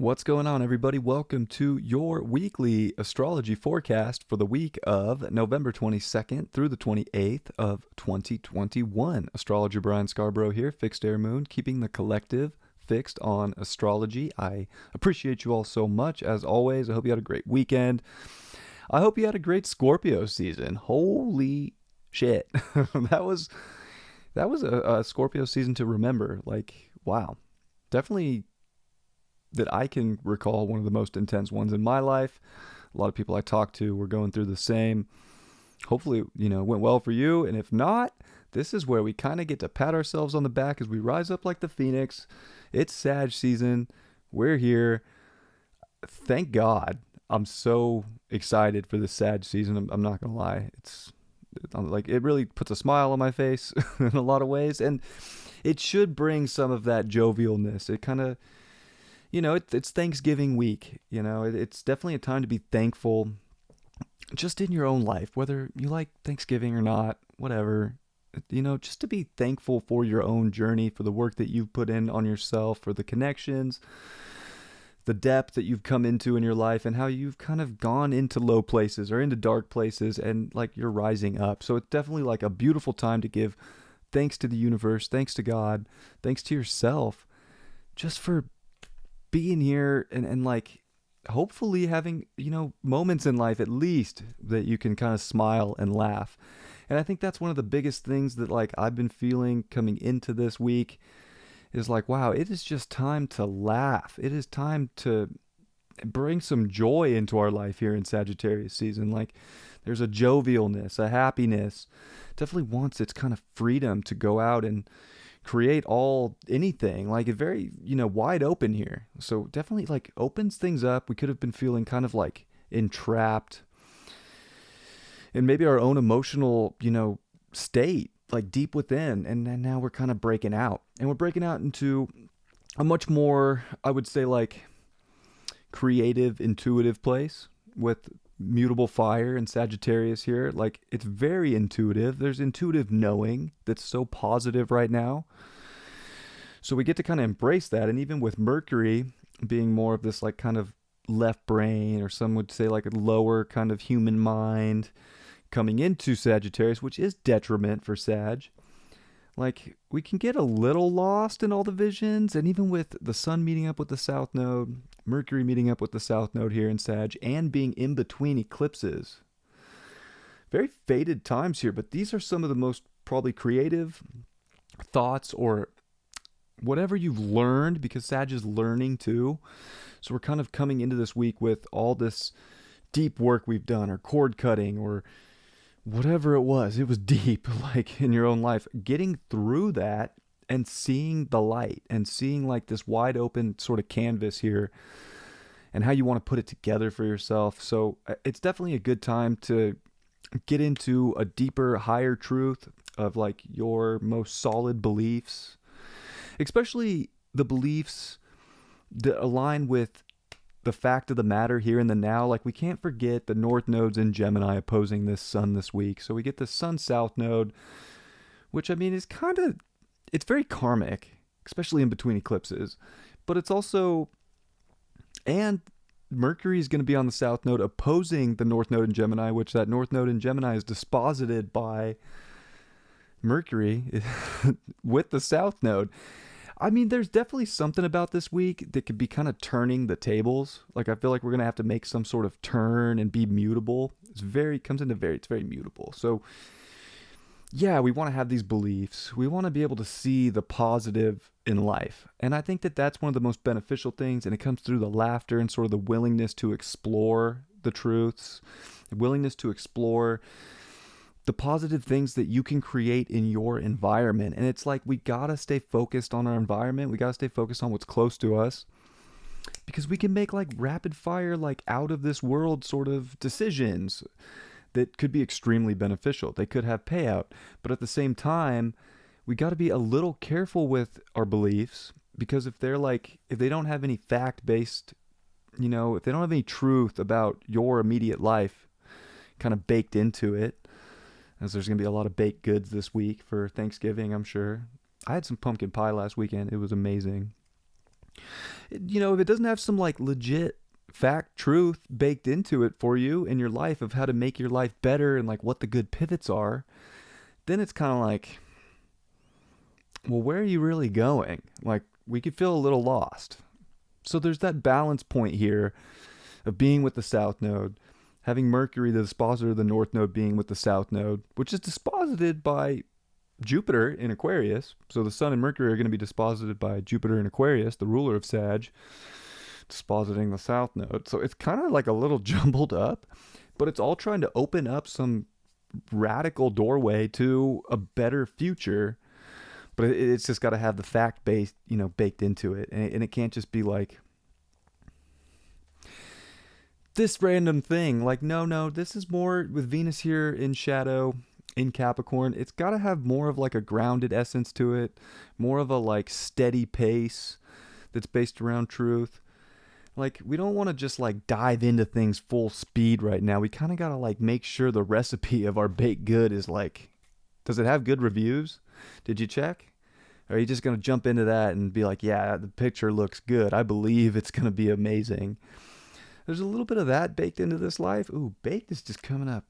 What's going on, everybody? Welcome to your weekly astrology forecast for the week of November 22nd through the 28th of 2021. Astrologer Brian Scarborough here, Fixed Air Moon, keeping the collective fixed on astrology. I appreciate you all so much, as always. I hope you had a great weekend. I hope you had a great Scorpio season. Holy shit. that was a Scorpio season to remember. Like, wow. Definitely that I can recall one of the most intense ones in my life. A lot of people I talked to were going through the same. Hopefully, it went well for you. And if not, this is where we kind of get to pat ourselves on the back as we rise up like the phoenix. It's Sag season. We're here. Thank God. I'm so excited for this Sag season. I'm not going to lie. It really puts a smile on my face in a lot of ways. And it should bring some of that jovialness. It kind of, it's Thanksgiving week. It's definitely a time to be thankful just in your own life, whether you like Thanksgiving or not, whatever. Just to be thankful for your own journey, for the work that you've put in on yourself, for the connections, the depth that you've come into in your life, and how you've kind of gone into low places or into dark places and like you're rising up. So it's definitely like a beautiful time to give thanks to the universe, thanks to God, thanks to yourself, just for being here and like hopefully having, moments in life at least that you can kind of smile and laugh. And I think that's one of the biggest things that like I've been feeling coming into this week is like, wow, it is just time to laugh. It is time to bring some joy into our life here in Sagittarius season. Like there's a jovialness, a happiness, definitely wants its kind of freedom to go out and create anything, like a very, wide open here. So definitely like opens things up. We could have been feeling kind of like entrapped in maybe our own emotional, state, like deep within. And then now we're kind of breaking out, and we're breaking out into a much more, I would say, like creative, intuitive place with mutable fire and Sagittarius here. Like it's very intuitive. There's intuitive knowing that's so positive right now. So we get to kind of embrace that. And even with Mercury being more of this like kind of left brain, or some would say like a lower kind of human mind coming into Sagittarius, which is detriment for Sag. Like we can get a little lost in all the visions. And even with the sun meeting up with the south node, Mercury meeting up with the south node here in Sag, and being in between eclipses. Very fated times here, but these are some of the most probably creative thoughts or whatever you've learned, because Sag is learning too. So we're kind of coming into this week with all this deep work we've done, or cord cutting, or whatever it was deep, like in your own life, getting through that and seeing the light and seeing like this wide open sort of canvas here and how you want to put it together for yourself. So it's definitely a good time to get into a deeper, higher truth of like your most solid beliefs, especially the beliefs that align with the fact of the matter here in the now. Like we can't forget the north nodes in Gemini opposing this sun this week. So we get the sun south node, which I mean is kind of, it's very karmic, especially in between eclipses, but it's also, and Mercury is going to be on the south node opposing the north node in Gemini, which that north node in Gemini is disposited by Mercury with the south node. I mean, there's definitely something about this week that could be kind of turning the tables. Like I feel like we're going to have to make some sort of turn and be mutable. It's very mutable. So yeah, we want to have these beliefs. We want to be able to see the positive in life. And I think that that's one of the most beneficial things. And it comes through the laughter and sort of the willingness to explore the truths, the willingness to explore the positive things that you can create in your environment. And it's like, we got to stay focused on our environment. We got to stay focused on what's close to us, because we can make like rapid fire, like out of this world sort of decisions that could be extremely beneficial. They could have payout, but at the same time, we got to be a little careful with our beliefs, because if they don't have any fact-based, if they don't have any truth about your immediate life kind of baked into it, as there's going to be a lot of baked goods this week for Thanksgiving, I'm sure. I had some pumpkin pie last weekend. It was amazing. If it doesn't have some like legit fact truth baked into it for you in your life of how to make your life better and like what the good pivots are, then it's kind of like, well, where are you really going? Like, we could feel a little lost. So there's that balance point here of being with the south node, having Mercury, the dispositor of the north node, being with the south node, which is disposited by Jupiter in Aquarius. So the sun and Mercury are going to be disposited by Jupiter in Aquarius, the ruler of Sag, dispositing the south node. So it's kind of like a little jumbled up, but it's all trying to open up some radical doorway to a better future. But it's just got to have the fact base, baked into it. And it can't just be like this random thing. Like, no, this is more with Venus here in shadow in Capricorn. It's got to have more of like a grounded essence to it, more of a like steady pace that's based around truth. Like, we don't want to just like dive into things full speed right now. We kind of got to like make sure the recipe of our baked good is like, does it have good reviews? Did you check? Or are you just going to jump into that and be like, yeah, the picture looks good, I believe it's going to be amazing? There's a little bit of that baked into this life. Ooh, baked is just coming up.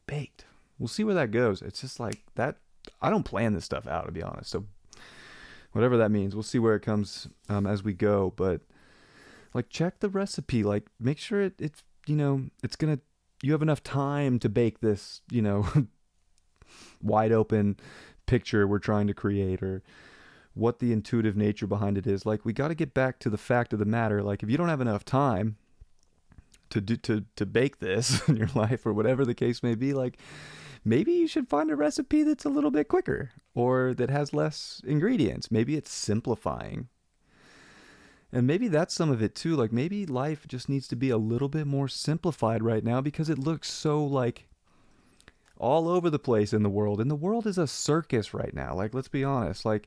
Baked. We'll see where that goes. It's just like that. I don't plan this stuff out, to be honest. So whatever that means, we'll see where it comes as we go. But like, check the recipe. Like, make sure it's going to, you have enough time to bake this, wide open picture we're trying to create, or what the intuitive nature behind it is. Like, we got to get back to the fact of the matter. Like, if you don't have enough time to bake this in your life, or whatever the case may be, like, maybe you should find a recipe that's a little bit quicker, or that has less ingredients. Maybe it's simplifying. And maybe that's some of it too. Like, maybe life just needs to be a little bit more simplified right now, because it looks so like all over the place in the world. And the world is a circus right now. Like, let's be honest. Like,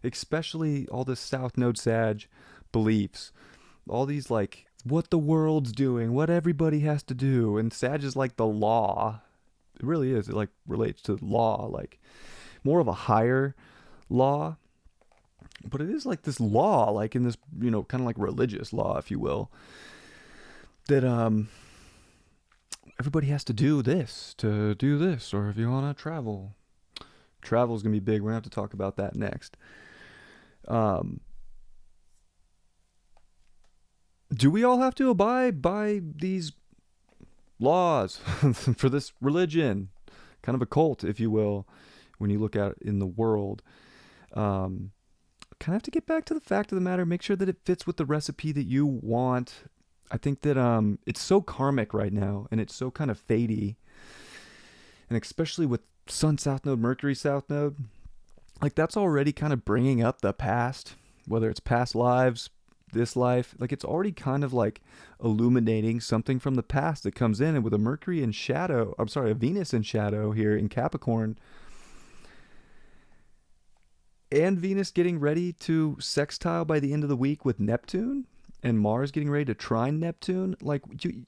especially all this South Node Sag beliefs. All these, like, what the world's doing, what everybody has to do. And Sag is like the law. It really is. It, like, relates to law. Like, more of a higher law. But it is like this law, like in this, kind of like religious law, if you will, that everybody has to do this, or if you want to travel. Travel is going to be big. We're going to have to talk about that next. Do we all have to abide by these laws for this religion? Kind of a cult, if you will, when you look at it in the world. Kind of have to get back to the fact of the matter. Make sure that it fits with the recipe that you want. I think that it's so karmic right now, and it's so kind of fatey. And especially with Sun South Node, Mercury South Node, like, that's already kind of bringing up the past, whether it's past lives, this life. Like, it's already kind of like illuminating something from the past that comes in. And with a Mercury in shadow, a Venus in shadow here in Capricorn, and Venus getting ready to sextile by the end of the week with Neptune, and Mars getting ready to trine Neptune, like,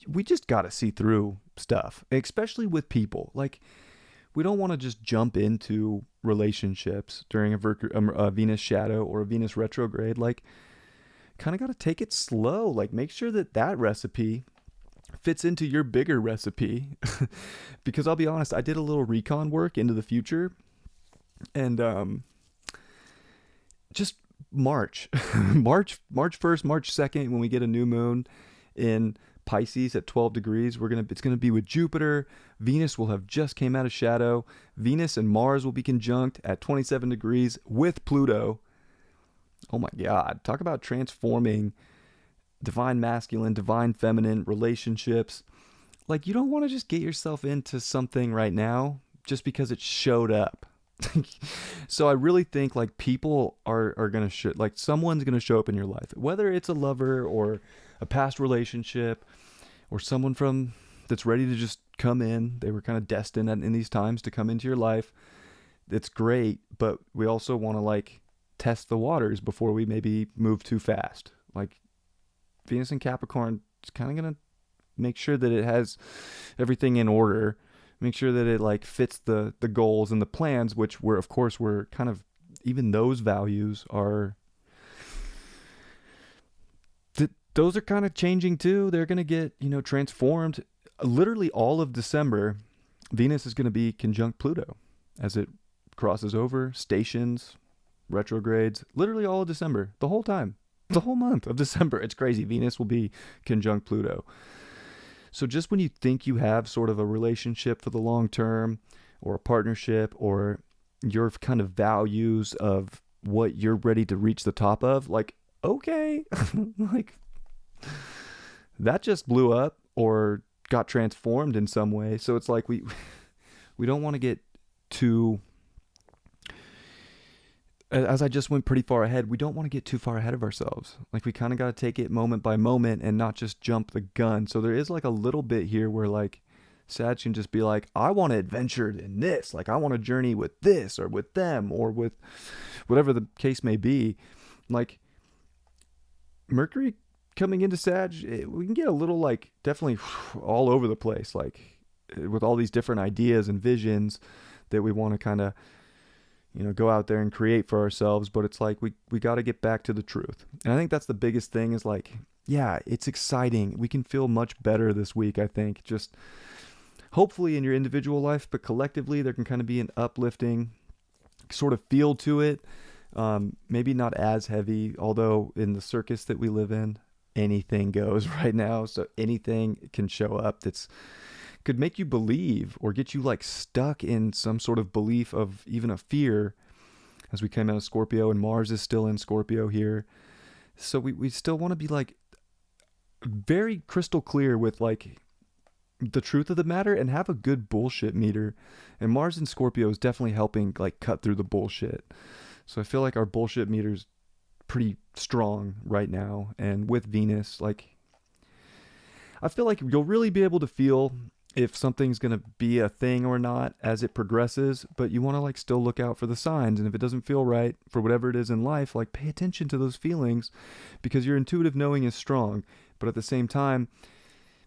we just got to see through stuff, especially with people. Like, we don't want to just jump into relationships during a Venus shadow or a Venus retrograde. Like, kind of got to take it slow. Like, make sure that recipe fits into your bigger recipe. Because I'll be honest, I did a little recon work into the future, and just March 1st, March 2nd, when we get a new moon in Pisces at 12 degrees, it's gonna be with Jupiter. Venus will have just came out of shadow. Venus and Mars will be conjunct at 27 degrees with Pluto. Oh my God, talk about transforming divine masculine, divine feminine relationships. Like, you don't want to just get yourself into something right now just because it showed up. So I really think, like, people are going to like, someone's going to show up in your life, whether it's a lover or a past relationship, or someone that's ready to just come in. They were kind of destined in these times to come into your life. It's great, but we also want to, like, test the waters before we maybe move too fast. Like, Venus in Capricorn is kind of going to make sure that it has everything in order. Make sure that it, like, fits the goals and the plans, which we're kind of, even those values are those are kind of changing too. They're going to get, transformed. Literally all of December, Venus is going to be conjunct Pluto as it crosses over, stations, retrogrades, literally all of December, the whole time, the whole month of December. It's crazy. Venus will be conjunct Pluto. So just when you think you have sort of a relationship for the long term or a partnership or your kind of values of what you're ready to reach the top of, like, okay, like that just blew up or got transformed in some way. So it's like we don't want to get too, as I just went pretty far ahead, we don't want to get too far ahead of ourselves. Like we kind of got to take it moment by moment and not just jump the gun. So there is like a little bit here where like Sag can just be like, I want to adventure in this. Like I want to journey with this or with them or with whatever the case may be. Like Mercury coming into Sag, we can get a little like definitely all over the place, like with all these different ideas and visions that we want to kind of, go out there and create for ourselves. But it's like we got to get back to the truth. And I think that's the biggest thing is like, yeah, it's exciting. We can feel much better this week, I think. Just hopefully in your individual life, but collectively there can kind of be an uplifting sort of feel to it. Maybe not as heavy, although in the circus that we live in, anything goes right now. So anything can show up could make you believe or get you like stuck in some sort of belief of even a fear as we came out of Scorpio, and Mars is still in Scorpio here. So we still want to be like very crystal clear with like the truth of the matter and have a good bullshit meter. And Mars in Scorpio is definitely helping like cut through the bullshit. So I feel like our bullshit meter's pretty strong right now. And with Venus, like I feel like you'll really be able to feel if something's going to be a thing or not as it progresses, but you want to like still look out for the signs. And if it doesn't feel right for whatever it is in life, like pay attention to those feelings because your intuitive knowing is strong. But at the same time,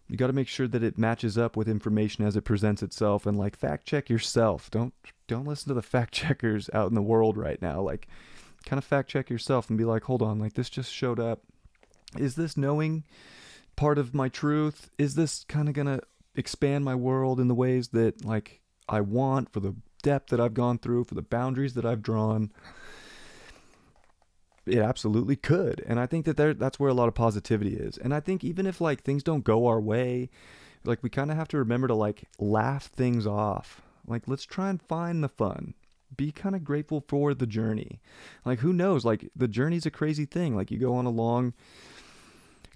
you got to make sure that it matches up with information as it presents itself, and like fact check yourself. Don't listen to the fact checkers out in the world right now. Like kind of fact check yourself and be like, hold on, like this just showed up. Is this knowing part of my truth? Is this kind of going to expand my world in the ways that like I want, for the depth that I've gone through, for the boundaries that I've drawn? It absolutely could. And I think that that's where a lot of positivity is. And I think even if like things don't go our way, like we kind of have to remember to like laugh things off. Like let's try and find the fun. Be kind of grateful for the journey. Like who knows, like the journey's a crazy thing. Like you go on a long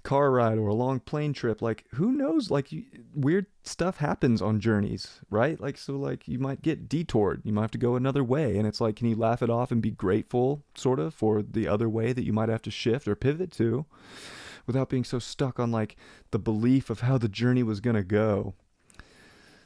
car ride or a long plane trip, like who knows, like weird stuff happens on journeys, right? Like so like you might get detoured, you might have to go another way, and it's like, can you laugh it off and be grateful sort of for the other way that you might have to shift or pivot to without being so stuck on like the belief of how the journey was going to go.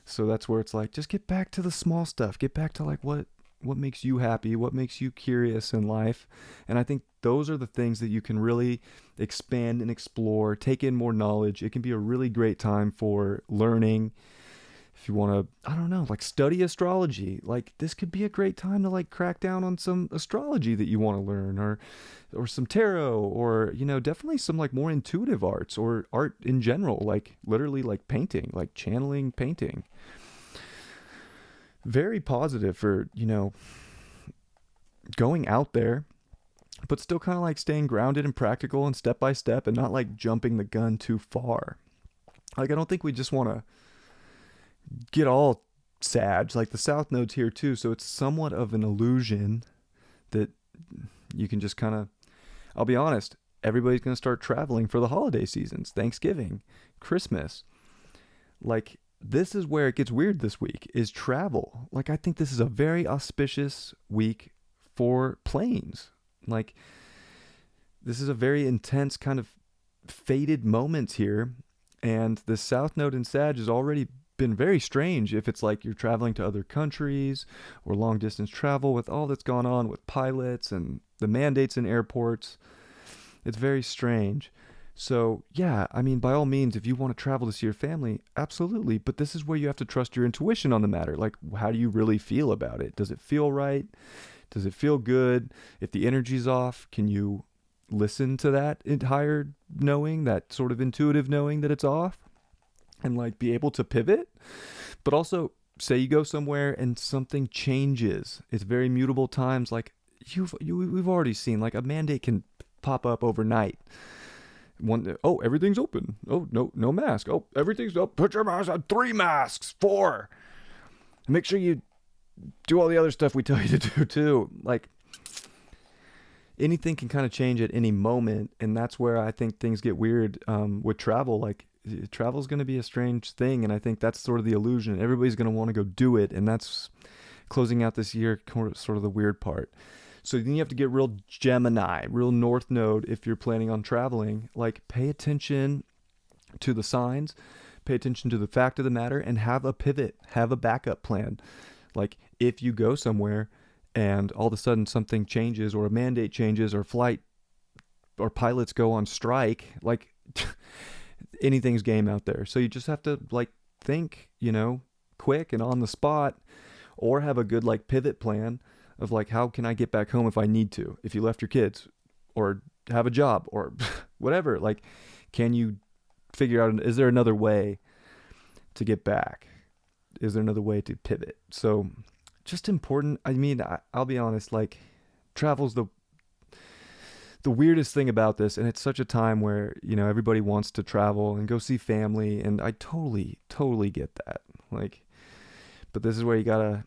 So that's where it's like, just get back to the small stuff, get back to like what makes you happy, what makes you curious in life. And I think those are the things that you can really expand and explore, take in more knowledge. It can be a really great time for learning. If you want to, I don't know, like study astrology, like this could be a great time to like crack down on some astrology that you want to learn, or some tarot, or, definitely some like more intuitive arts or art in general, like literally like painting, like channeling painting. Very positive for, going out there, but still kind of like staying grounded and practical and step by step and not like jumping the gun too far. Like, I don't think we just want to get all Sag. Like the South Node's here too, so it's somewhat of an illusion that you can just kind of, I'll be honest, everybody's going to start traveling for the holiday seasons, Thanksgiving, Christmas. Like, this is where it gets weird this week, is travel. Like, I think this is a very auspicious week for planes. Like, this is a very intense kind of fated moments here. And the South Node in Sag has already been very strange if it's like you're traveling to other countries or long distance travel with all that's gone on with pilots and the mandates in airports. It's very strange. So yeah, I mean, by all means, if you want to travel to see your family, absolutely. But this is where you have to trust your intuition on the matter. Like, how do you really feel about it? Does it feel right? Does it feel good? If the energy's off, can you listen to that higher knowing, that sort of intuitive knowing that it's off, and like be able to pivot. But also, say you go somewhere and something changes. It's very mutable times. Like we've already seen, like a mandate can pop up overnight. Oh, everything's open. Oh, no mask. Oh, everything's up. Put your mask on. 3 masks. 4. Make sure you do all the other stuff we tell you to do too. Like, anything can kind of change at any moment, and that's where I think things get weird with travel. Like, travel is going to be a strange thing, and I think that's sort of the illusion. Everybody's going to want to go do it, and that's closing out this year, sort of the weird part. So then you have to get real Gemini, real North Node if you're planning on traveling. Like, pay attention to the signs, pay attention to the fact of the matter, and have a pivot, have a backup plan. Like, if you go somewhere and all of a sudden something changes, or a mandate changes, or flight or pilots go on strike, like anything's game out there. So you just have to like think, quick and on the spot, or have a good like pivot plan of like, how can I get back home if I need to? If you left your kids, or have a job, or whatever, like, can you figure out, is there another way to get back? Is there another way to pivot? So just important. I mean, I'll be honest, like, travel's the weirdest thing about this, and it's such a time where, everybody wants to travel and go see family, and I totally get that. Like, but this is where you gotta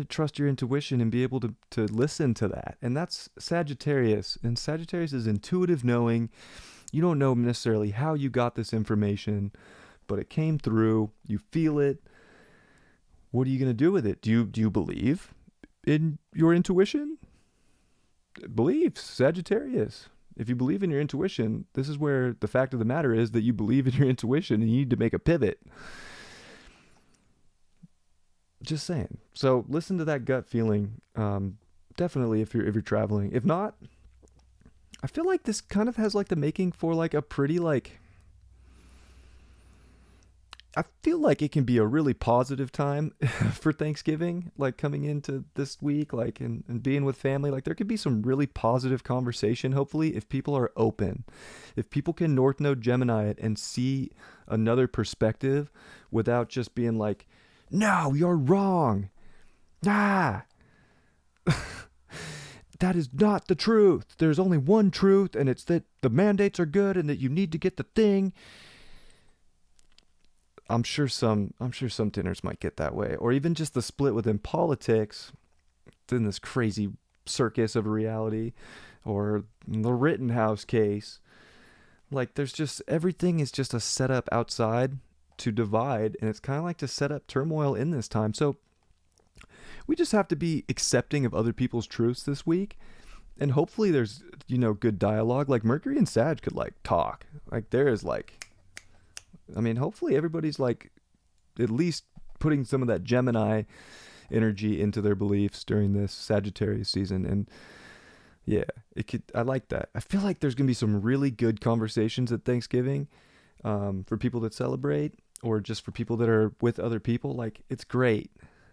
trust your intuition and be able to listen to that. And that's Sagittarius. And Sagittarius is intuitive knowing. You don't know necessarily how you got this information, but it came through. You feel it. What are you going to do with it? Do you believe in your intuition? Believe, Sagittarius. If you believe in your intuition, this is where the fact of the matter is that you believe in your intuition and you need to make a pivot. Just saying. So listen to that gut feeling. Definitely if you're traveling. If not, I feel like this kind of has like the making for like a pretty like, I feel like it can be a really positive time for Thanksgiving, like coming into this week, like, and being with family. Like, there could be some really positive conversation, hopefully, if people are open. If people can North Node Gemini it and see another perspective without just being like, no, you're wrong. That is not the truth. There's only one truth, and it's that the mandates are good and that you need to get the thing. I'm sure some dinners might get that way, or even just the split within politics, in this crazy circus of reality, or the Rittenhouse case. Like, there's just, everything is just a setup outside to divide, and it's kind of like to set up turmoil in this time. So we just have to be accepting of other people's truths this week, and hopefully there's good dialogue. Like, Mercury and Sag could like talk. Like, there is like, I mean, hopefully everybody's like at least putting some of that Gemini energy into their beliefs during this Sagittarius season. And yeah, I like that. I feel like there's gonna be some really good conversations at Thanksgiving, for people that celebrate, or just for people that are with other people. Like, it's great.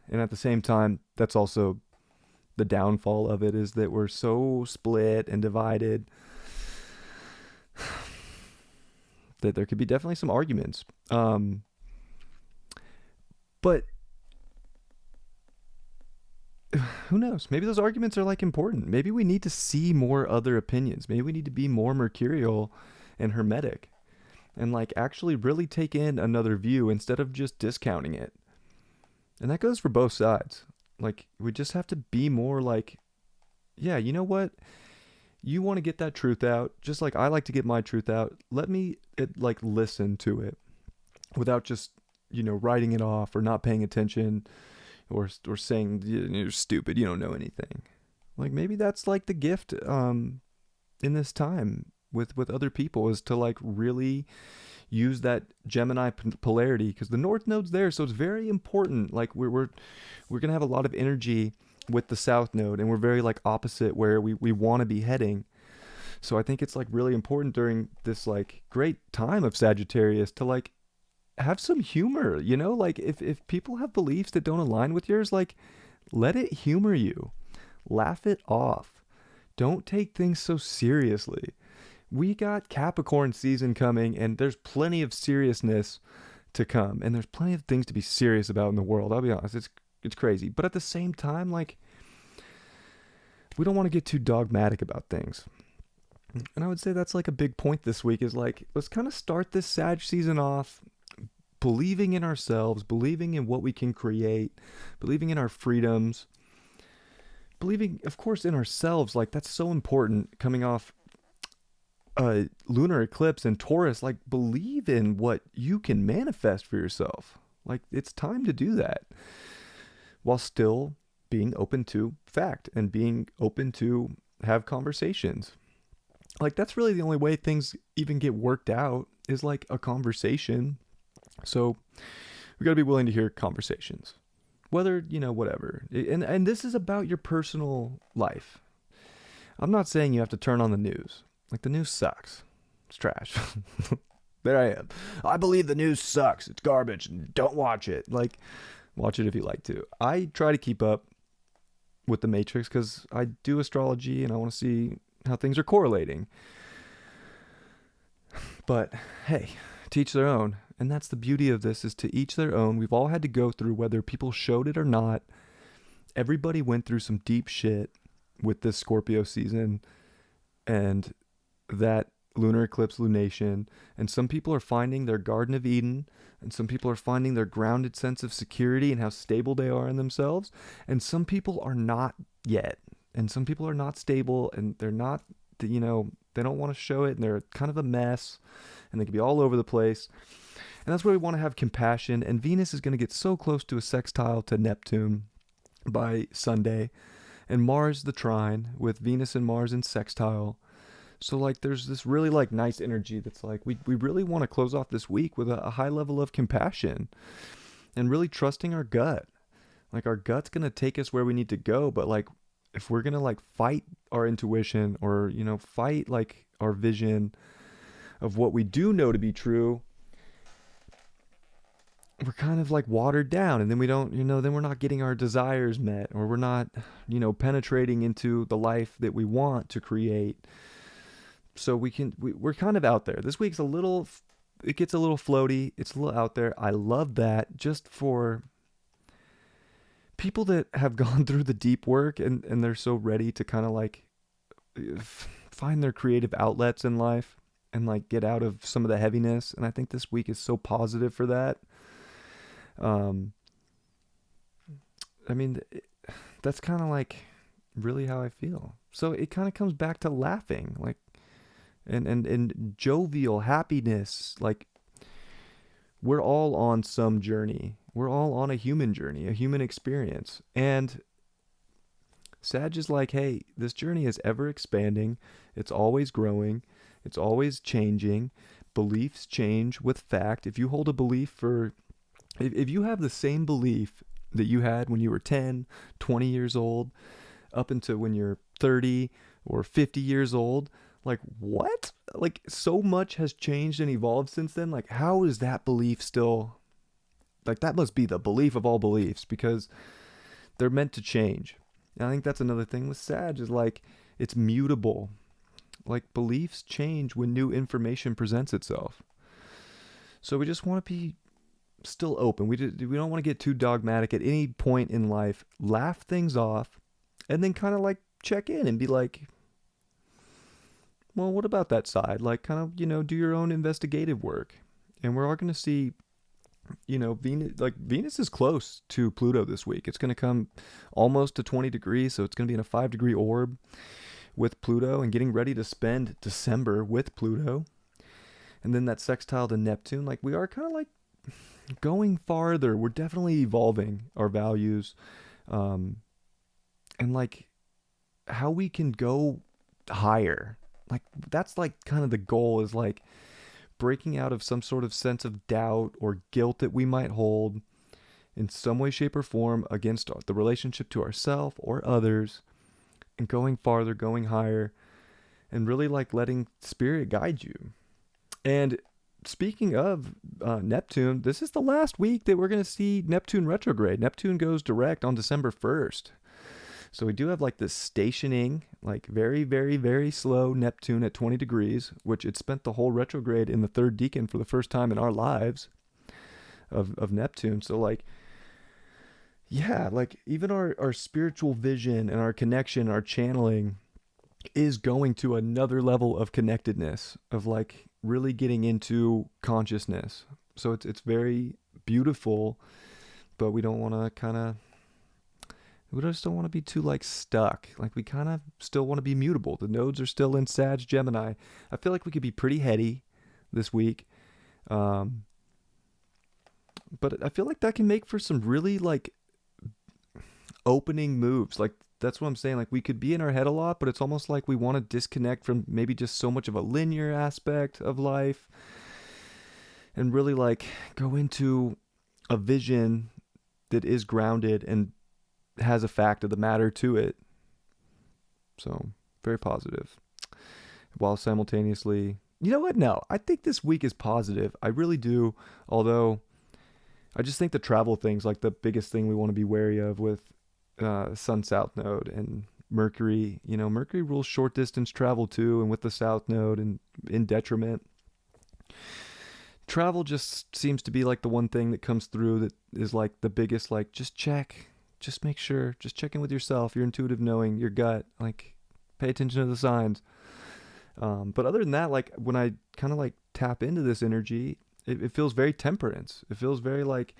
And at the same time, that's also the downfall of it, is that we're so split and divided that there could be definitely some arguments. But who knows? Maybe those arguments are like important. Maybe we need to see more other opinions. Maybe we need to be more mercurial and hermetic, and like actually really take in another view instead of just discounting it. And that goes for both sides. Like, we just have to be more like, yeah, you know what? You want to get that truth out, just like I like to get my truth out. Let me listen to it without just, writing it off, or not paying attention, or saying you're stupid, you don't know anything. Like, maybe that's like the gift in this time with other people, is to like really use that Gemini polarity, because the North Node's there, so it's very important. Like, we're gonna have a lot of energy with the South Node, and we're very like opposite where we want to be heading. So I think it's like really important during this like great time of Sagittarius to like have some humor, like if people have beliefs that don't align with yours, like, let it humor you, laugh it off. Don't take things so seriously. we got Capricorn season coming, and there's plenty of seriousness to come, and there's plenty of things to be serious about in the world. I'll be honest, it's crazy, but at the same time, like, we don't want to get too dogmatic about things. And I would say that's like a big point this week is like, let's kind of start this Sag season off believing in ourselves, believing in what we can create, believing in our freedoms, believing, of course, in ourselves. Like, that's so important coming off a lunar eclipse in Taurus. Like, believe in what you can manifest for yourself. Like, it's time to do that while still being open to fact and being open to have conversations. Like, that's really the only way things even get worked out is like a conversation. So we got to be willing to hear conversations, whether, whatever. And this is about your personal life. I'm not saying you have to turn on the news. Like, the news sucks. It's trash. There I am. I believe the news sucks. It's garbage. And don't watch it. Like, watch it if you like to. I try to keep up with the matrix because I do astrology and I want to see how things are correlating. But hey, to each their own. And that's the beauty of this, is to each their own. We've all had to go through, whether people showed it or not. Everybody went through some deep shit with this Scorpio season and that lunar eclipse lunation. And some people are finding their Garden of Eden, and some people are finding their grounded sense of security and how stable they are in themselves. And some people are not yet. And some people are not stable, and they're not, they don't want to show it, and they're kind of a mess, and they can be all over the place. And that's where we want to have compassion. And Venus is going to get so close to a sextile to Neptune by Sunday, and Mars the trine with Venus and Mars in sextile. So like, there's this really like nice energy that's like, we really want to close off this week with a high level of compassion and really trusting our gut. Like, our gut's going to take us where we need to go. But like, if we're going to like fight our intuition or, fight like our vision of what we do know to be true, we're kind of like watered down, and then we don't, then we're not getting our desires met, or we're not, penetrating into the life that we want to create. So we're kind of out there. This week's it gets a little floaty. It's a little out there. I love that, just for people that have gone through the deep work and they're so ready to kind of like find their creative outlets in life and like get out of some of the heaviness. And I think this week is so positive for that. That's kind of like really how I feel. So it kind of comes back to laughing, like, and jovial happiness. Like, we're all on some journey. We're all on a human journey, a human experience. And Sag is like, hey, this journey is ever expanding. It's always growing. It's always changing. Beliefs change with fact. If you hold a belief if you have the same belief that you had when you were 10, 20 years old, up until when you're 30 or 50 years old, like, what? Like, so much has changed and evolved since then. Like, how is that belief still, like, that must be the belief of all beliefs, because they're meant to change. And I think that's another thing with Sag, is like, it's mutable. Like, beliefs change when new information presents itself. So we just want to be still open. We don't want to get too dogmatic at any point in life. Laugh things off, and then kind of like check in and be like, well, what about that side? Like, kind of, do your own investigative work. And we're all going to see, Venus is close to Pluto this week. It's going to come almost to 20 degrees. So it's going to be in a 5-degree orb with Pluto, and getting ready to spend December with Pluto. And then that sextile to Neptune. Like, we are kind of like going farther. We're definitely evolving our values. And like, how we can go higher. Like, that's like kind of the goal, is like breaking out of some sort of sense of doubt or guilt that we might hold in some way, shape, or form against the relationship to ourselves or others, and going farther, going higher, and really like letting spirit guide you. And speaking of Neptune, this is the last week that we're going to see Neptune retrograde. Neptune goes direct on December 1st. So we do have like this stationing, like very, very, very slow Neptune at 20 degrees, which it spent the whole retrograde in the third decan for the first time in our lives of Neptune. So like, yeah, like even our spiritual vision and our connection, our channeling is going to another level of connectedness, of like really getting into consciousness. So it's very beautiful, but we don't want to we just don't want to be too like stuck. Like we kind of still want to be mutable. The nodes are still in Sag Gemini. I feel like we could be pretty heady this week. But I feel like that can make for some really like opening moves. Like that's what I'm saying. Like we could be in our head a lot, but it's almost like we want to disconnect from maybe just so much of a linear aspect of life and really like go into a vision that is grounded and has a fact of the matter to it. So very positive, while simultaneously, you know what? No, I think this week is positive. I really do. Although I just think the travel thing's like the biggest thing we want to be wary of with Sun South Node and Mercury. You know, Mercury rules short distance travel too, and with the South Node and in detriment. Travel just seems to be like the one thing that comes through that is like the biggest, like just check, just make sure, just check in with yourself, your intuitive knowing, your gut, like pay attention to the signs. But other than that, like when I kind of like tap into this energy, it feels very temperance. It feels very like,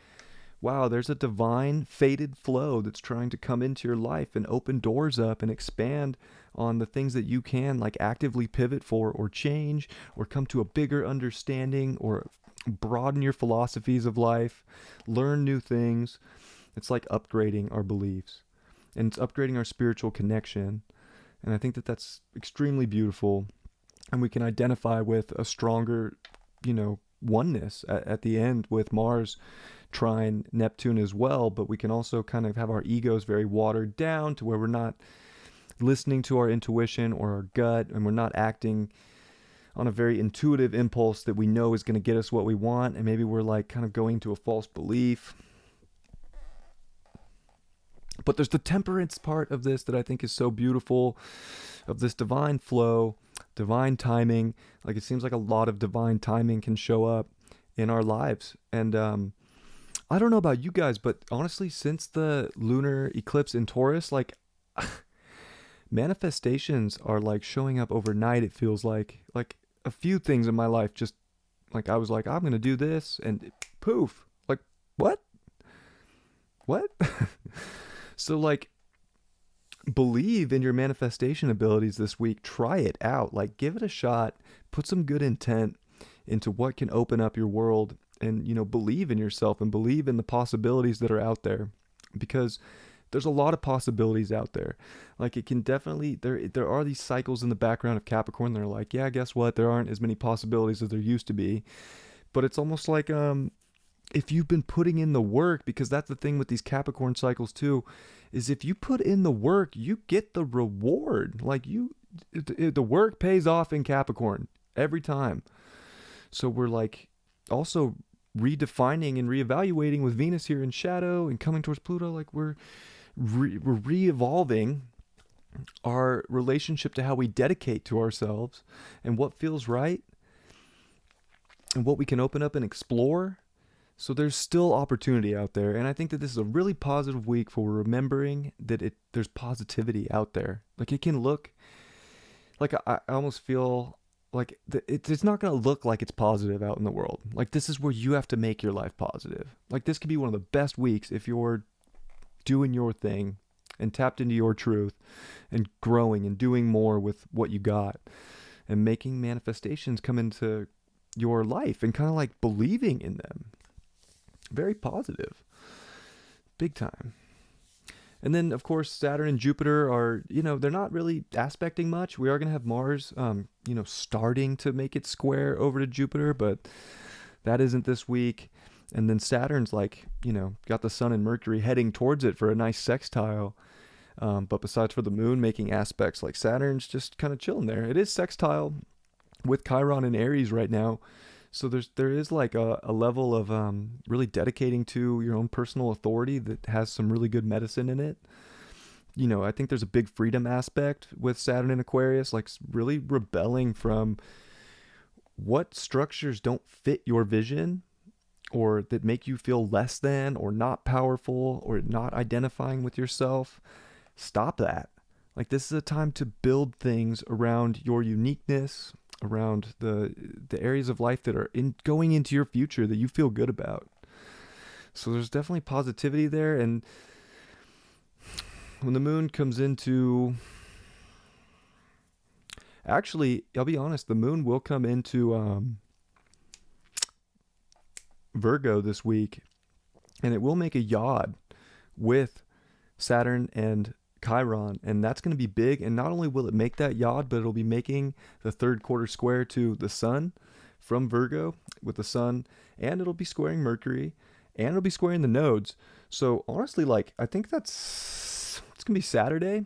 wow, there's a divine fated flow that's trying to come into your life and open doors up and expand on the things that you can like actively pivot for or change or come to a bigger understanding or broaden your philosophies of life, learn new things. It's like upgrading our beliefs and it's upgrading our spiritual connection. And I think that that's extremely beautiful. And we can identify with a stronger, you know, oneness at the end with Mars trine Neptune as well, but we can also kind of have our egos very watered down to where we're not listening to our intuition or our gut, and we're not acting on a very intuitive impulse that we know is going to get us what we want, and maybe we're like kind of going to a false belief. But there's the temperance part of this that I think is so beautiful, of this divine flow, divine timing. Like it seems like a lot of divine timing can show up in our lives. And I don't know about you guys, but honestly, since the lunar eclipse in Taurus, like manifestations are like showing up overnight. It feels like a few things in my life just like I was like, I'm going to do this and poof, like what? So like believe in your manifestation abilities this week. Try it out. Like give it a shot. Put some good intent into what can open up your world, and you know, believe in yourself and believe in the possibilities that are out there, because there's a lot of possibilities out there. Like it can definitely, there are these cycles in the background of Capricorn that are like, yeah, guess what? There aren't as many possibilities as there used to be. But it's almost like if you've been putting in the work, because that's the thing with these Capricorn cycles too, is if you put in the work, you get the reward. Like the work pays off in Capricorn every time. So we're like also redefining and reevaluating with Venus here in shadow and coming towards Pluto. Like we're re-evolving our relationship to how we dedicate to ourselves and what feels right and what we can open up and explore. So there's still opportunity out there. And I think that this is a really positive week for remembering that there's positivity out there. Like it can look like I almost feel like it's not going to look like it's positive out in the world. Like this is where you have to make your life positive. Like this could be one of the best weeks if you're doing your thing and tapped into your truth and growing and doing more with what you got and making manifestations come into your life and kind of like believing in them. Very positive. Big time. And then, of course, Saturn and Jupiter are, you know, they're not really aspecting much. We are going to have Mars, you know, starting to make it square over to Jupiter, but that isn't this week. And then Saturn's like, you know, got the Sun and Mercury heading towards it for a nice sextile. But besides for the Moon making aspects, like Saturn's just kind of chilling there. It is sextile with Chiron and Aries right now. So there is like a level of really dedicating to your own personal authority that has some really good medicine in it. I think there's a big freedom aspect with Saturn in Aquarius, like really rebelling from what structures don't fit your vision or that make you feel less than or not powerful or not identifying with yourself. Stop that. Like, this is a time to build things around your uniqueness, around the areas of life that are going into your future that you feel good about. So there's definitely positivity there. And when the moon comes into, actually, I'll be honest, the moon will come into Virgo this week, and it will make a yod with Saturn and Chiron, and that's going to be big. And not only will it make that yod, but it'll be making the third quarter square to the sun from Virgo with the sun, and it'll be squaring Mercury, and it'll be squaring the nodes. So honestly, like, I think it's going to be Saturday.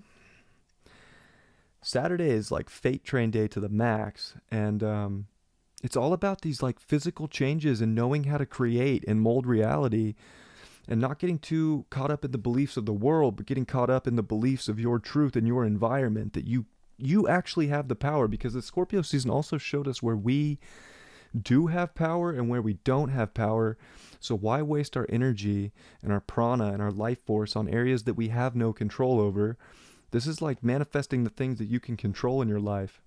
Saturday is like fate train day to the max, and it's all about these like physical changes and knowing how to create and mold reality, and not getting too caught up in the beliefs of the world, but getting caught up in the beliefs of your truth and your environment, that you actually have the power. Because the Scorpio season also showed us where we do have power and where we don't have power. So why waste our energy and our prana and our life force on areas that we have no control over? This is like manifesting the things that you can control in your life,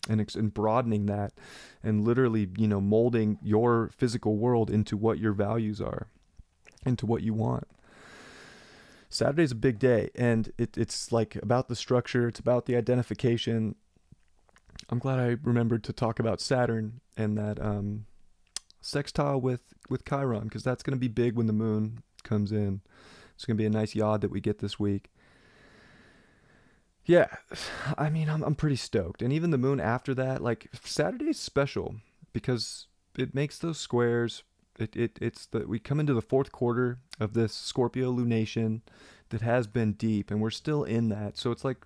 and broadening that, and literally, molding your physical world into what your values are, into what you want. Saturday's a big day, and it's like about the structure. It's about the identification. I'm glad I remembered to talk about Saturn and that sextile with Chiron, because that's going to be big when the moon comes in. It's going to be a nice yod that we get this week. Yeah, I mean, I'm pretty stoked. And even the moon after that, like, Saturday's special because it makes those squares. It's that we come into the fourth quarter of this Scorpio lunation that has been deep, and we're still in that. So it's like,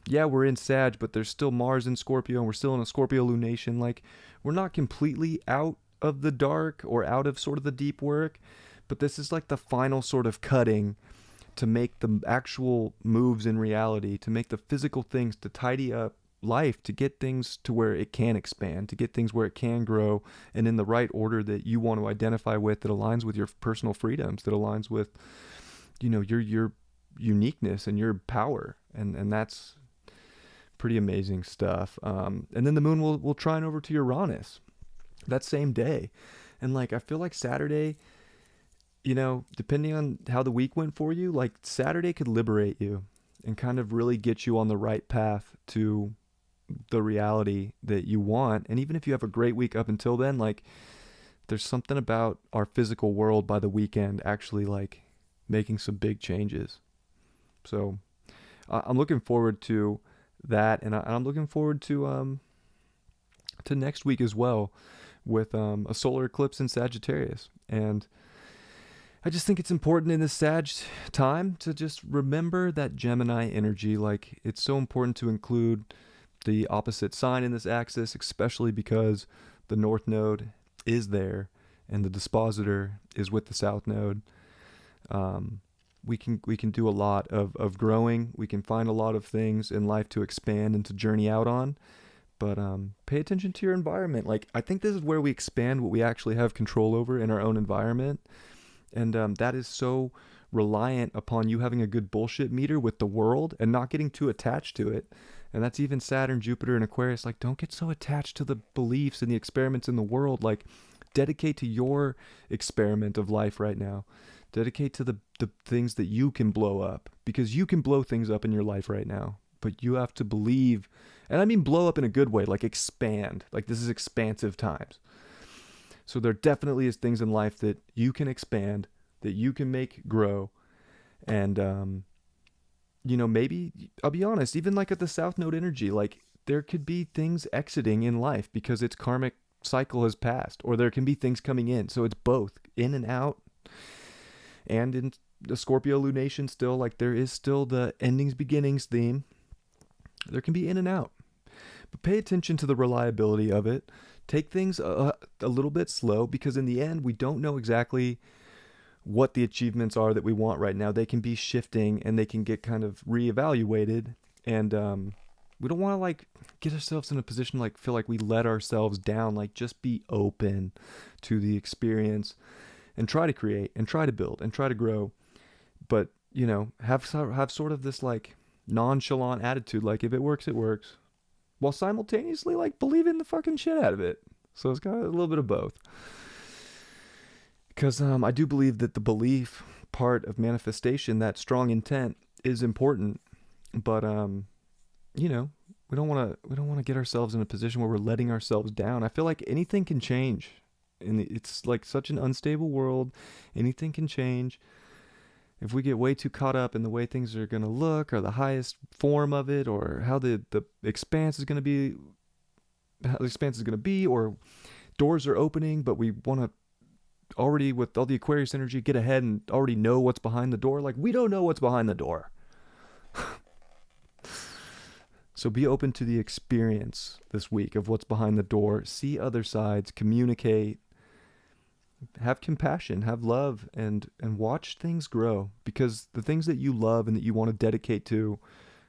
yeah, we're in Sag, but there's still Mars in Scorpio, and we're still in a Scorpio lunation. Like, we're not completely out of the dark or out of sort of the deep work, but this is like the final sort of cutting to make the actual moves in reality, to make the physical things, to tidy up life, to get things to where it can expand, to get things where it can grow, and in the right order that you want to identify with, that aligns with your personal freedoms, that aligns with, your uniqueness and your power. And that's pretty amazing stuff. And then the moon will trine over to Uranus that same day. And like, I feel like Saturday, depending on how the week went for you, like, Saturday could liberate you and kind of really get you on the right path to the reality that you want. And even if you have a great week up until then, like, there's something about our physical world by the weekend actually like making some big changes. So I'm looking forward to that, and I'm looking forward to next week as well, with a solar eclipse in Sagittarius. And I just think it's important in this Sag time to just remember that Gemini energy. Like, it's so important to include the opposite sign in this axis, especially because the North Node is there and the dispositor is with the South Node. We can do a lot of growing. We can find a lot of things in life to expand and to journey out on. But pay attention to your environment. Like, I think this is where we expand what we actually have control over in our own environment. And that is so reliant upon you having a good bullshit meter with the world and not getting too attached to it. And that's even Saturn, Jupiter, and Aquarius. Like, don't get so attached to the beliefs and the experiments in the world. Like, dedicate to your experiment of life right now. Dedicate to the things that you can blow up, because you can blow things up in your life right now. But you have to believe, and I mean blow up in a good way, like expand. Like, this is expansive times. So there definitely is things in life that you can expand, that you can make grow. And, maybe, I'll be honest, even like at the South Node energy, like, there could be things exiting in life because its karmic cycle has passed, or there can be things coming in. So it's both in and out. And in the Scorpio lunation still, like, there is still the endings, beginnings theme. There can be in and out. But pay attention to the reliability of it. Take things a little bit slow, because in the end, we don't know exactly what the achievements are that we want right now. They can be shifting and they can get kind of reevaluated. And we don't want to like get ourselves in a position like feel like we let ourselves down. Like just be open to the experience and try to create and try to build and try to grow. But, you know, have sort of this like nonchalant attitude. Like if it works, it works. While simultaneously like believing the fucking shit out of it. So it's kind of a little bit of both. Because I do believe that the belief part of manifestation, that strong intent, is important. But you know, we don't want to get ourselves in a position where we're letting ourselves down. I feel like anything can change, and it's like such an unstable world. Anything can change. If we get way too caught up in the way things are going to look, or the highest form of it, or how the expanse is going to be, or doors are opening, but we want to already, with all the Aquarius energy, get ahead and already know what's behind the door. Like, we don't know what's behind the door. So be open to the experience this week of what's behind the door. See other sides, communicate, have compassion, have love, and watch things grow. Because the things that you love and that you want to dedicate to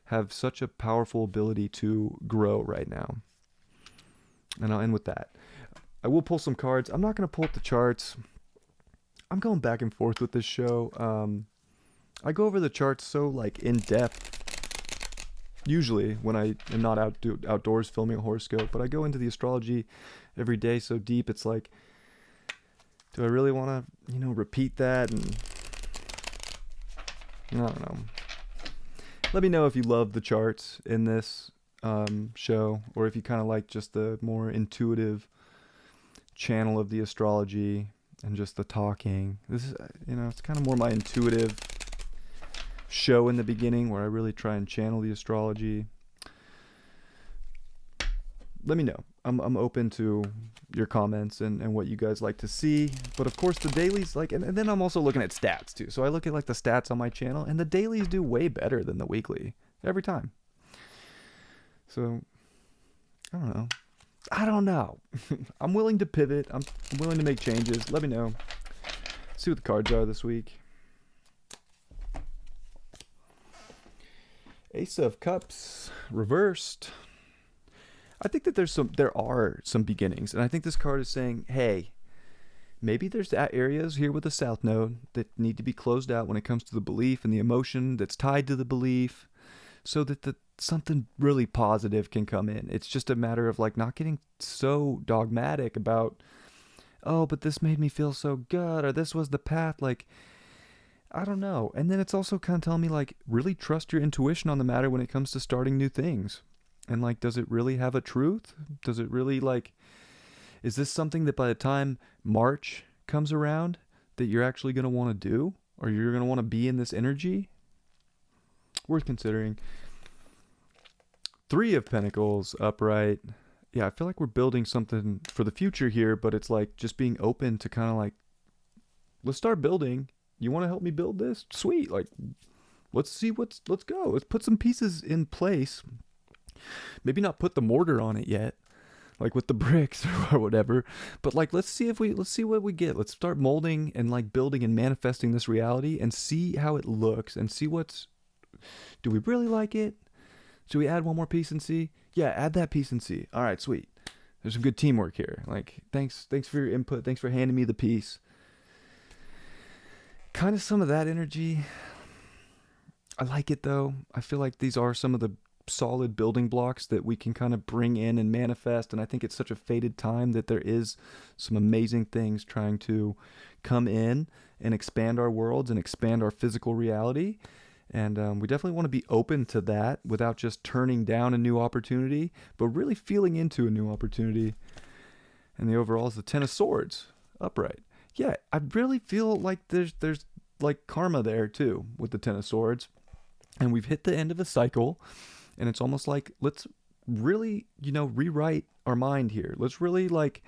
have such a powerful ability to grow right now. And I'll end with that. I will pull some cards. I'm not going to pull up the charts. I'm going back and forth with this show. I go over the charts so like in depth. Usually when I am not outdoors filming a horoscope, but I go into the astrology every day so deep. It's like, do I really want to, you know, repeat that? And I don't know. Let me know if you love the charts in this show, or if you kind of like just the more intuitive channel of the astrology and just the talking. This is, you know, it's kind of more my intuitive show in the beginning where I really try and channel the astrology. Let me know. I'm open to your comments and what you guys like to see. But of course the dailies, like, and then I'm also looking at stats too. So I look at like the stats on my channel, and the dailies do way better than the weekly every time. So I don't know. I'm willing to pivot. I'm willing to make changes. Let me know. See what the cards are this week. Ace of Cups reversed. I think that there are some beginnings, and I think this card is saying, hey, maybe there's areas here with the South Node that need to be closed out when it comes to the belief and the emotion that's tied to the belief, so that something really positive can come in. It's just a matter of like not getting so dogmatic about, oh, but this made me feel so good, or this was the path. Like, I don't know. And then it's also kind of telling me like, really trust your intuition on the matter when it comes to starting new things. And like, does it really have a truth? Does it really like, is this something that by the time March comes around that you're actually going to want to do? Or you're going to want to be in this energy? Worth considering. 3 of Pentacles upright. Yeah, I feel like we're building something for the future here, but it's like just being open to kind of like, let's start building. You want to help me build this? Sweet. Like, let's go. Let's put some pieces in place. Maybe not put the mortar on it yet, like with the bricks or whatever, but like, let's see what we get. Let's start molding and like building and manifesting this reality and see how it looks and see do we really like it? Should we add one more piece and see? Yeah, add that piece and see. All right, sweet. There's some good teamwork here. Like, thanks for your input. Thanks for handing me the piece. Kind of some of that energy. I like it though. I feel like these are some of the solid building blocks that we can kind of bring in and manifest. And I think it's such a fated time that there is some amazing things trying to come in and expand our worlds and expand our physical reality. And we definitely want to be open to that without just turning down a new opportunity, but really feeling into a new opportunity. And the overall is the 10 of Swords upright. Yeah, I really feel like there's like karma there too with the 10 of Swords. And we've hit the end of a cycle, and it's almost like, let's really, rewrite our mind here. Let's really like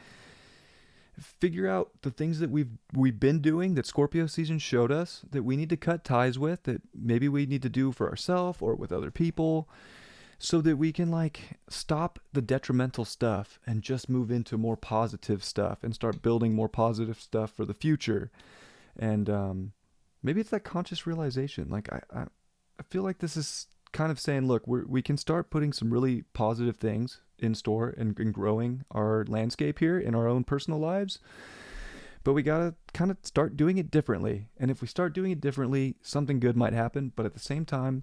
figure out the things that we've been doing that Scorpio season showed us that we need to cut ties with, that maybe we need to do for ourselves or with other people, so that we can like stop the detrimental stuff and just move into more positive stuff and start building more positive stuff for the future. And maybe it's that conscious realization. Like I feel like this is kind of saying, look, we can start putting some really positive things in store and growing our landscape here in our own personal lives. But we got to kind of start doing it differently. And if we start doing it differently, something good might happen. But at the same time,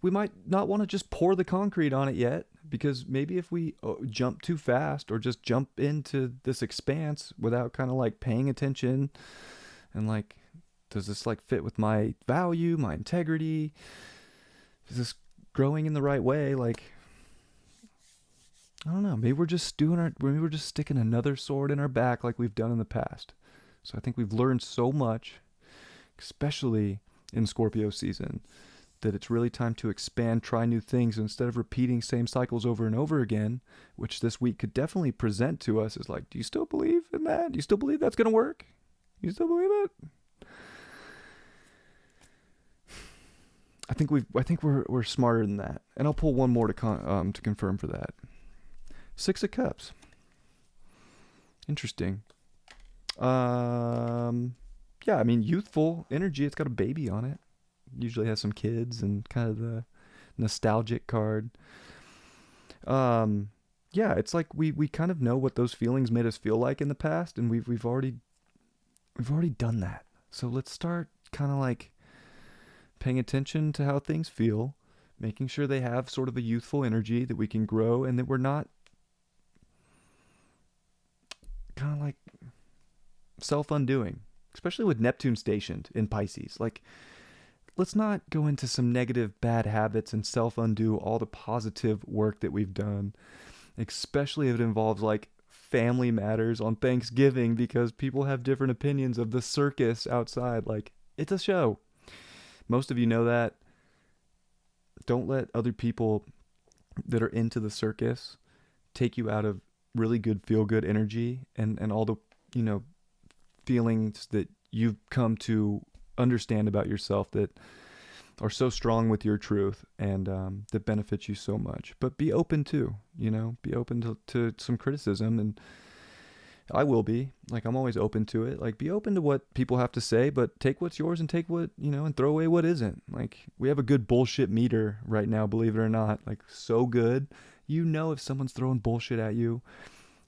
we might not want to just pour the concrete on it yet, because maybe if we jump too fast or just jump into this expanse without kind of like paying attention and like, does this like fit with my value, my integrity? Is this growing in the right way? Like, I don't know. Maybe we're just sticking another sword in our back like we've done in the past. So I think we've learned so much, especially in Scorpio season, that it's really time to expand, try new things instead of repeating same cycles over and over again, which this week could definitely present to us as like, do you still believe in that? Do you still believe that's going to work? You still believe it? I think we're smarter than that. And I'll pull one more to confirm for that. 6 of Cups. Interesting. Yeah, I mean, youthful energy. It's got a baby on it. Usually has some kids and kind of the nostalgic card. Yeah, it's like we kind of know what those feelings made us feel like in the past, and we've already done that. So let's start kind of like paying attention to how things feel, making sure they have sort of a youthful energy that we can grow, and that we're not kind of like self-undoing, especially with Neptune stationed in Pisces. Like, let's not go into some negative bad habits and self-undo all the positive work that we've done, especially if it involves like family matters on Thanksgiving, because people have different opinions of the circus outside. Like, it's a show. Most of you know that. Don't let other people that are into the circus take you out of really good feel-good energy and all the, feelings that you've come to understand about yourself that are so strong with your truth and that benefits you so much. But be open to, be open to some criticism, and I will be. Like, I'm always open to it. Like, be open to what people have to say, but take what's yours and take what, and throw away what isn't. Like, we have a good bullshit meter right now, believe it or not. Like, so good. If someone's throwing bullshit at you,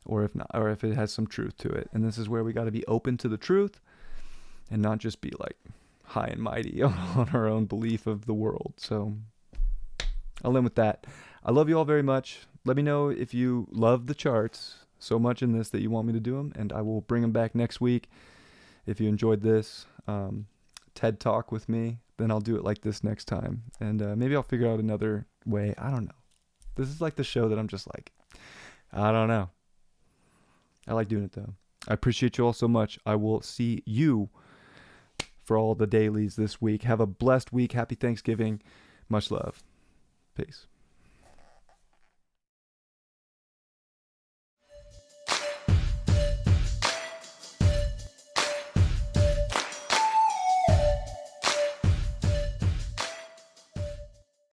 or if not, or if it has some truth to it. And this is where we got to be open to the truth and not just be like high and mighty on our own belief of the world. So I'll end with that. I love you all very much. Let me know if you love the charts so much in this that you want me to do them, and I will bring them back next week. If you enjoyed this TED Talk with me, then I'll do it like this next time. And maybe I'll figure out another way. I don't know. This is like the show that I'm just like, I don't know. I like doing it though. I appreciate you all so much. I will see you for all the dailies this week. Have a blessed week. Happy Thanksgiving. Much love. Peace.